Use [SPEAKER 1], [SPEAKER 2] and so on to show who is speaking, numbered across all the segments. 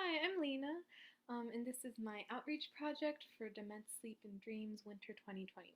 [SPEAKER 1] Hi, I'm Lena, and this is my outreach project for Dement Sleep and Dreams Winter 2021.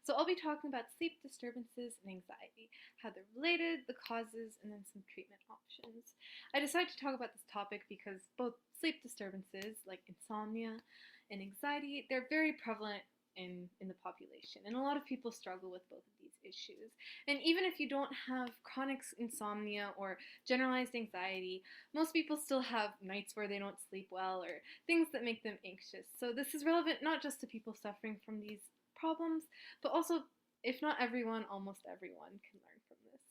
[SPEAKER 1] So I'll be talking about sleep disturbances and anxiety, how they're related, the causes, and then some treatment options. I decided to talk about this topic because both sleep disturbances, like insomnia and anxiety, they're very prevalent in the population, and a lot of people struggle with both of these issues. And even if you don't have chronic insomnia or generalized anxiety, most people still have nights where they don't sleep well or things that make them anxious. So this is relevant not just to people suffering from these problems, but also, if not everyone, almost everyone can learn from this.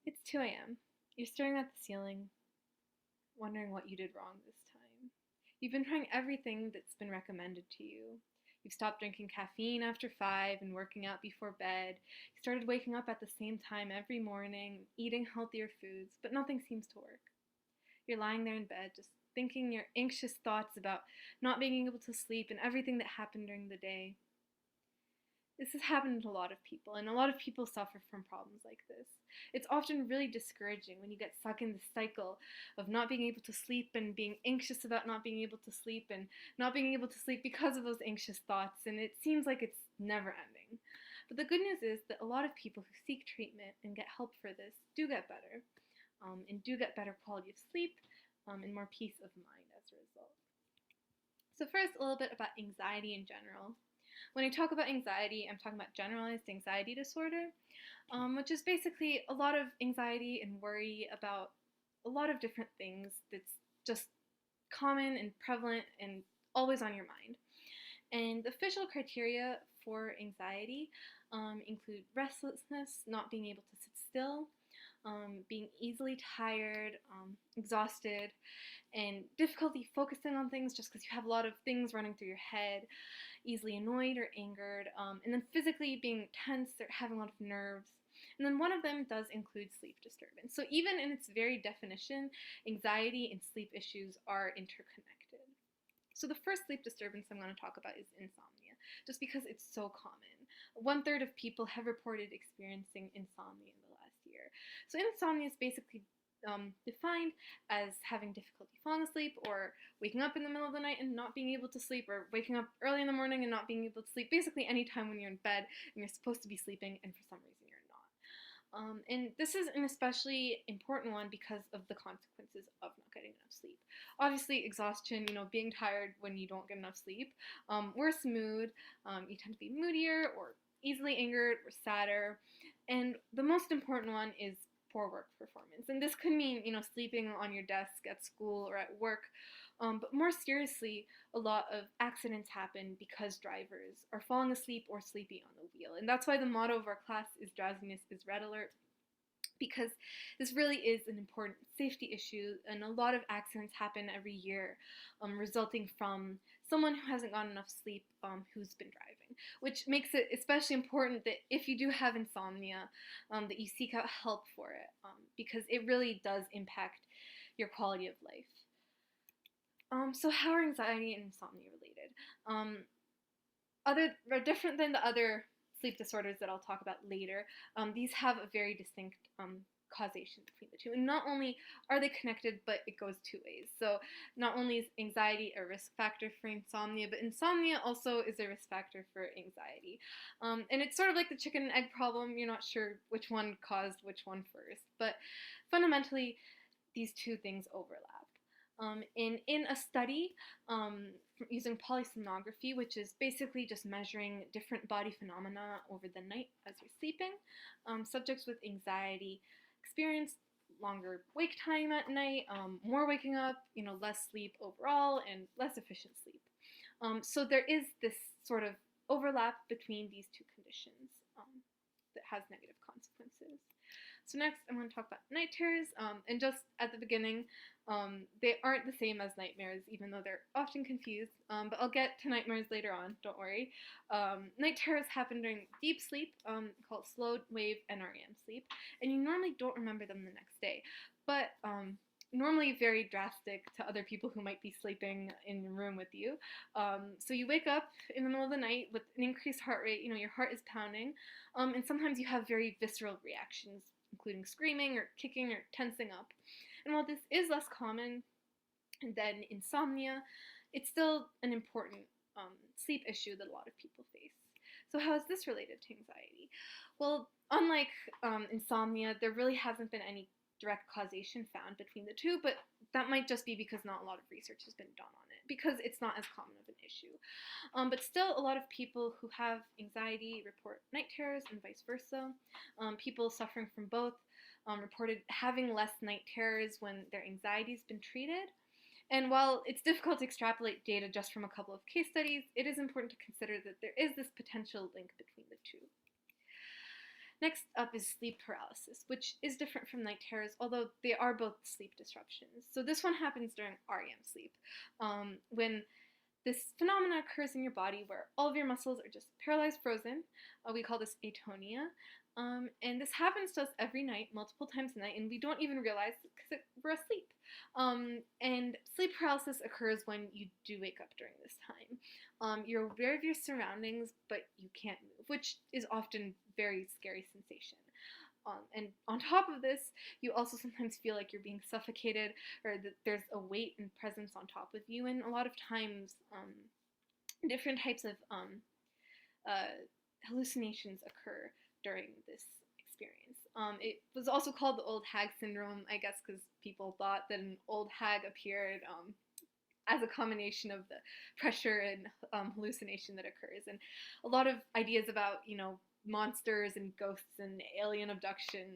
[SPEAKER 1] It's 2 a.m. You're staring at the ceiling, wondering what you did wrong this time. You've been trying everything that's been recommended to you. You've stopped drinking caffeine after 5 and working out before bed. You started waking up at the same time every morning, eating healthier foods, but nothing seems to work. You're lying there in bed, just thinking your anxious thoughts about not being able to sleep and everything that happened during the day. This has happened to a lot of people, and a lot of people suffer from problems like this. It's often really discouraging when you get stuck in this cycle of not being able to sleep and being anxious about not being able to sleep and not being able to sleep because of those anxious thoughts, and it seems like it's never ending. But the good news is that a lot of people who seek treatment and get help for this do get better, and do get better quality of sleep and more peace of mind as a result. So first, a little bit about anxiety in general. When I talk about anxiety, I'm talking about generalized anxiety disorder, which is basically a lot of anxiety and worry about a lot of different things that's just common and prevalent and always on your mind. And the official criteria for anxiety include restlessness, not being able to sit still, being easily tired, exhausted, and difficulty focusing on things just because you have a lot of things running through your head, easily annoyed or angered, and then physically being tense or having a lot of nerves. And then one of them does include sleep disturbance. So even in its very definition, anxiety and sleep issues are interconnected. So the first sleep disturbance I'm going to talk about is insomnia, just because it's so common. 1/3 of people have reported experiencing insomnia in the last year. So insomnia is basically defined as having difficulty falling asleep, or waking up in the middle of the night and not being able to sleep, or waking up early in the morning and not being able to sleep. Basically any time when you're in bed and you're supposed to be sleeping and for some reason you're not. And this is an especially important one because of the consequences of not getting enough sleep. Obviously, exhaustion, being tired when you don't get enough sleep, worse mood, you tend to be moodier or easily angered or sadder, and the most important one is poor work performance. And this could mean, sleeping on your desk at school or at work, but more seriously, a lot of accidents happen because drivers are falling asleep or sleeping on the wheel. And that's why the motto of our class is drowsiness is red alert, because this really is an important safety issue, and a lot of accidents happen every year resulting from someone who hasn't gotten enough sleep who's been driving, which makes it especially important that if you do have insomnia, that you seek out help for it, because it really does impact your quality of life. So how are anxiety and insomnia related? Different than the other sleep disorders that I'll talk about later, these have a very distinct causation between the two. And not only are they connected, but it goes two ways. So not only is anxiety a risk factor for insomnia, but insomnia also is a risk factor for anxiety. And it's sort of like the chicken and egg problem. You're not sure which one caused which one first. But fundamentally, these two things overlap. In a study using polysomnography, which is basically just measuring different body phenomena over the night as you're sleeping, subjects with anxiety experienced longer wake time at night, more waking up, less sleep overall, and less efficient sleep. So there is this sort of overlap between these two conditions that has negative consequences. So next, I'm going to talk about night terrors, and just at the beginning, they aren't the same as nightmares, even though they're often confused, but I'll get to nightmares later on, don't worry. Night terrors happen during deep sleep, called slow wave NREM sleep, and you normally don't remember them the next day, but normally very drastic to other people who might be sleeping in the room with you. So you wake up in the middle of the night with an increased heart rate, your heart is pounding, and sometimes you have very visceral reactions, including screaming or kicking or tensing up. And while this is less common And then insomnia, it's still an important sleep issue that a lot of people face. So how is this related to anxiety? Well, unlike insomnia, there really hasn't been any direct causation found between the two, but that might just be because not a lot of research has been done on it, because it's not as common of an issue. But still, a lot of people who have anxiety report night terrors and vice versa. People suffering from both reported having less night terrors when their anxiety's been treated. And while it's difficult to extrapolate data just from a couple of case studies, it is important to consider that there is this potential link between the two. Next up is sleep paralysis, which is different from night terrors, although they are both sleep disruptions. So this one happens during REM sleep, when this phenomenon occurs in your body where all of your muscles are just paralyzed, frozen. We call this atonia. And this happens to us every night, multiple times a night, and we don't even realize it because we're asleep. And sleep paralysis occurs when you do wake up during this time. You're aware of your surroundings, but you can't move, which is often a very scary sensation. And on top of this, you also sometimes feel like you're being suffocated, or that there's a weight and presence on top of you. And a lot of times, different types of hallucinations occur during this experience. It was also called the old hag syndrome, I guess, because people thought that an old hag appeared as a combination of the pressure and hallucination that occurs. And a lot of ideas about, monsters and ghosts and alien abduction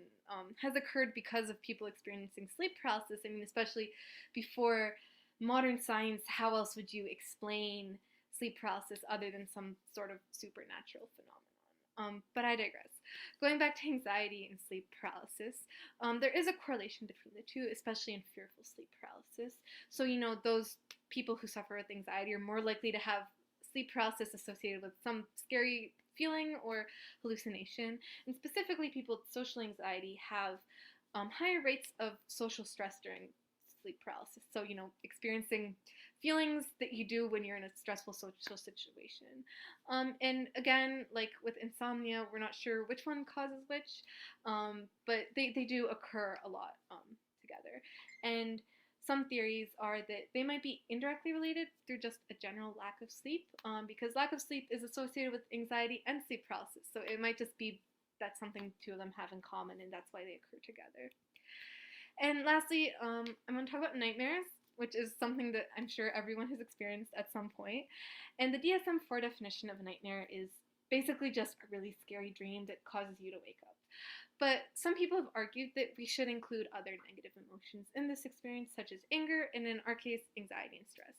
[SPEAKER 1] has occurred because of people experiencing sleep paralysis. I mean, especially before modern science, how else would you explain sleep paralysis other than some sort of supernatural phenomenon? But I digress. Going back to anxiety and sleep paralysis, there is a correlation between the two, especially in fearful sleep paralysis. So, those people who suffer with anxiety are more likely to have sleep paralysis associated with some scary feeling or hallucination. And specifically, people with social anxiety have higher rates of social stress during sleep paralysis. So, experiencing feelings that you do when you're in a stressful social situation. And again, like with insomnia, we're not sure which one causes which, but they do occur a lot together. And some theories are that they might be indirectly related through just a general lack of sleep, because lack of sleep is associated with anxiety and sleep paralysis. So it might just be that's something two of them have in common, and that's why they occur together. And lastly, I'm going to talk about nightmares, which is something that I'm sure everyone has experienced at some point. And the DSM-4 definition of a nightmare is basically just a really scary dream that causes you to wake up. But some people have argued that we should include other negative emotions in this experience, such as anger, and in our case, anxiety and stress.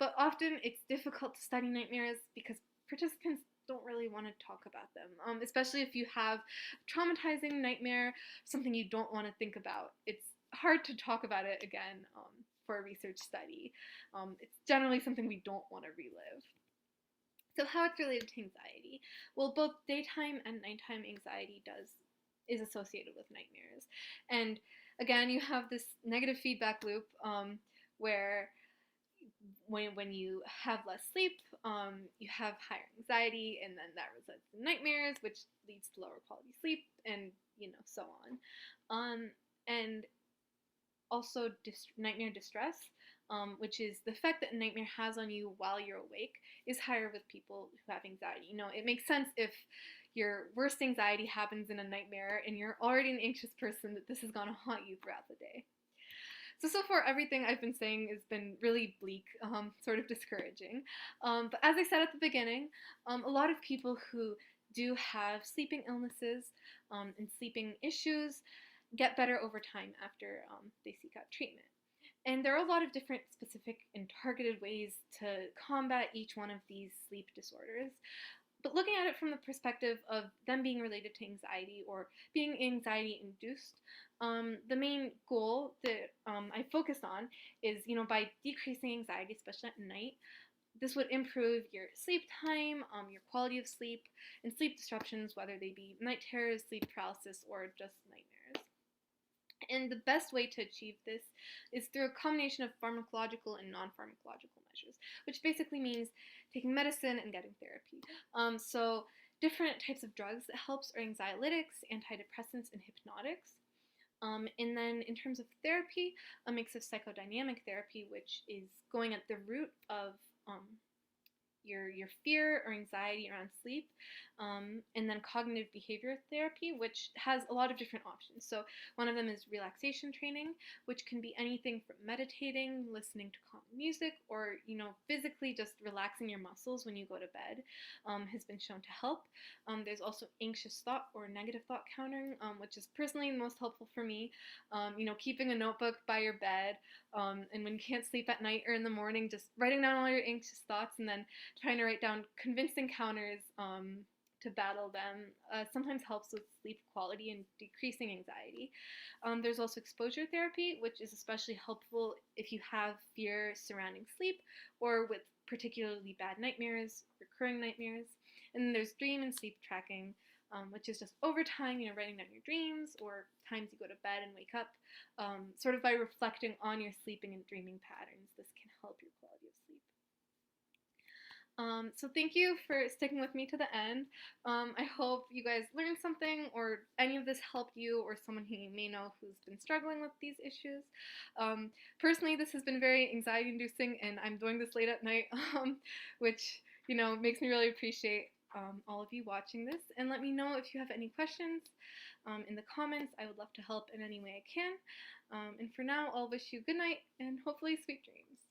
[SPEAKER 1] But often it's difficult to study nightmares because participants don't really want to talk about them, especially if you have a traumatizing nightmare, something you don't want to think about. It's hard to talk about it again for a research study. It's generally something we don't want to relive. So how it's related to anxiety? Well, both daytime and nighttime anxiety is associated with nightmares. And again, you have this negative feedback loop where when you have less sleep, you have higher anxiety, and then that results in nightmares, which leads to lower quality sleep, and so on. And also nightmare distress, which is the effect that a nightmare has on you while you're awake, is higher with people who have anxiety. It makes sense if your worst anxiety happens in a nightmare and you're already an anxious person that this is going to haunt you throughout the day. So far, everything I've been saying has been really bleak, sort of discouraging. But as I said at the beginning, a lot of people who do have sleeping illnesses and sleeping issues get better over time after they seek out treatment. And there are a lot of different specific and targeted ways to combat each one of these sleep disorders. But looking at it from the perspective of them being related to anxiety or being anxiety-induced, the main goal that I focused on is, by decreasing anxiety, especially at night, this would improve your sleep time, your quality of sleep, and sleep disruptions, whether they be night terrors, sleep paralysis, or just nightmares. And the best way to achieve this is through a combination of pharmacological and non-pharmacological measures, which basically means taking medicine and getting therapy. So different types of drugs that helps are anxiolytics, antidepressants, and hypnotics. And then in terms of therapy, a mix of psychodynamic therapy, which is going at the root of your fear or anxiety around sleep, and then cognitive behavior therapy, which has a lot of different options. So one of them is relaxation training, which can be anything from meditating, listening to calm music, or physically just relaxing your muscles when you go to bed, has been shown to help. There's also anxious thought or negative thought countering, which is personally the most helpful for me. Keeping a notebook by your bed, and when you can't sleep at night or in the morning, just writing down all your anxious thoughts and then trying to write down convincing counters to battle them sometimes helps with sleep quality and decreasing anxiety. There's also exposure therapy, which is especially helpful if you have fear surrounding sleep or with particularly bad nightmares, recurring nightmares. And then there's dream and sleep tracking, which is just over time, writing down your dreams or times you go to bed and wake up, sort of by reflecting on your sleeping and dreaming patterns. This can help your quality of sleep. So thank you for sticking with me to the end. I hope you guys learned something, or any of this helped you or someone who you may know who's been struggling with these issues. Personally, this has been very anxiety inducing, and I'm doing this late at night, which makes me really appreciate all of you watching this. And let me know if you have any questions in the comments. I would love to help in any way I can. And for now, I'll wish you good night and hopefully sweet dreams.